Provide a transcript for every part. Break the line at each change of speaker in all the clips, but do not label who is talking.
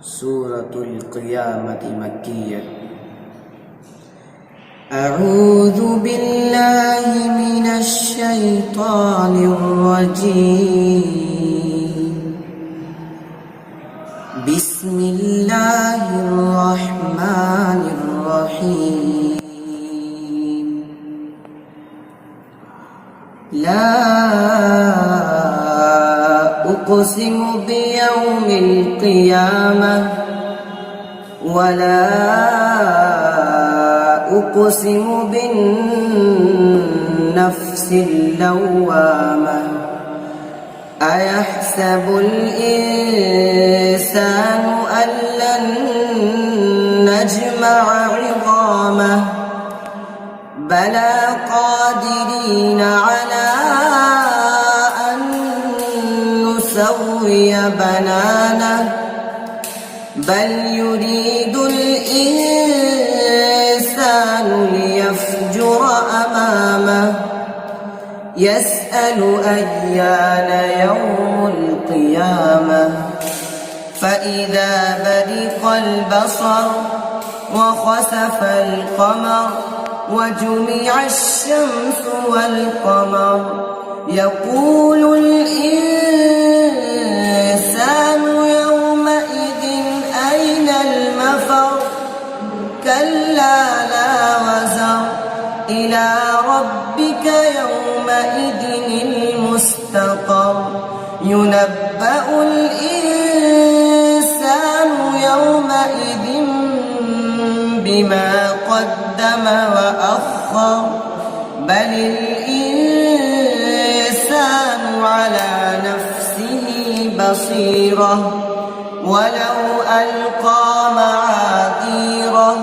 सूरतुल क़ियामत मक्किय्यह। अऊज़ु बिल्लाहि मिनश शैतानिर रजीम। बिस्मिल्लाहिर रहमानिर रहीम। ला उक़सिमु बियौमिल क़ियामह वला उक़सिमु बिन्नफ्सिल लव्वामह। अयहसबुल इंसानु अल्लन नजमअ इज़ामह। बला क़ादिरीन अला अन नुसव्विय बनानह। बल युरीदुल इंसानु लियफ़्जुर अमामह। यसअलु अय्यान यौमुल क़ियामह। फ़इज़ा बरिक़ल बसर वख़सफ़ल क़मर वजुमिअश शम्सु वल क़मर। यक़ूलुल इंसानु यौमइज़िन अय्नल मफ़र। कल्ला ला वज़र इला रब्बिक यौमइज़िनिल मुस्तक़र। युनब्बअुल इंसानु यौमइज़िन बिमा क़द्दम वअख़र। बलिल इंसानु अला नफ़्सिही बसीरह वलौ अल्क़ा मआज़ीरह।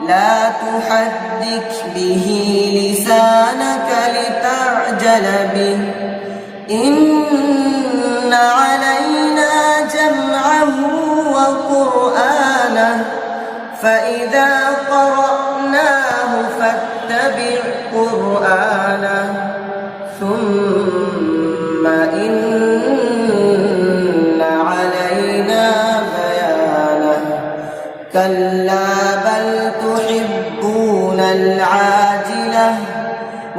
ला तुहद्दिथ बिही लिसानक लितअजल बिही। इन्न अलैना जमअहु व क़ुरआनह। फ़इज़ा क़रअनाहु फ़त्तबिअ क़ुरआनह। सुम्म इन्न अलैना बयानह। कल्ला बल तुहिब्बूनल आजिलह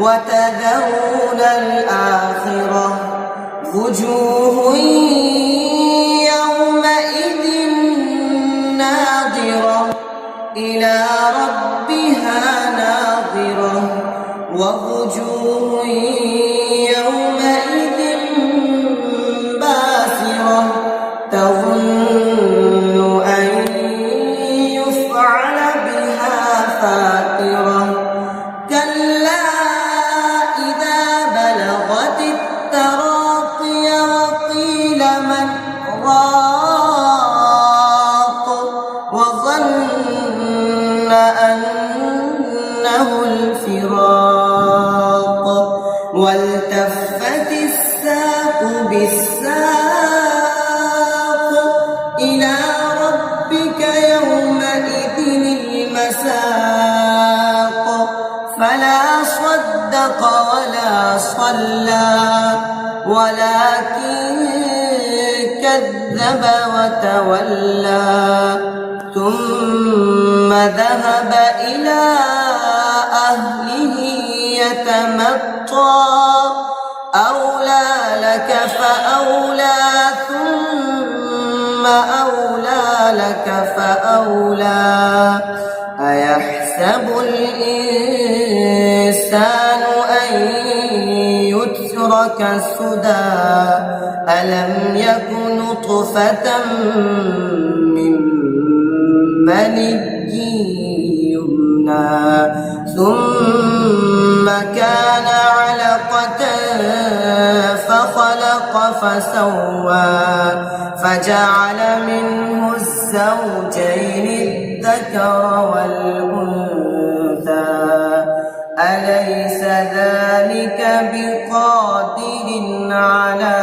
वतज़रूनल आखिरह। वुजूहुन यौमइज़िन नाज़िरह इला रब्बिहा नाज़िरह। ववुजूहुन यौमइज़िन बासिरह तज़ुन्नु अन युफ़अल बिहा फ़ाक़िरह। कल्ला इज़ा बलगतित तराक़िय वक़ील मन राक़ वज़न्न अन्नहुल फ़िराक़। वल्तफ़्फ़तिस साक़ु बिस्साक़ इला रब्बिक यौमइज़िनिल मसाक़। फला صدق वला صल्ला वलाकिन कज़्ज़ब वतवल्ला। ثم ذهب إلى أهله يتمطى। أولى لك فأولى ثم أولى لك فأولى। أيحسب الإنسان أن يترك سدى ألم يك نطفة من مني يمنى ثم كان علقة فخلق فسوى فجعل منه الزوجين الذكر والأنثى. أليس ذلك بقادر على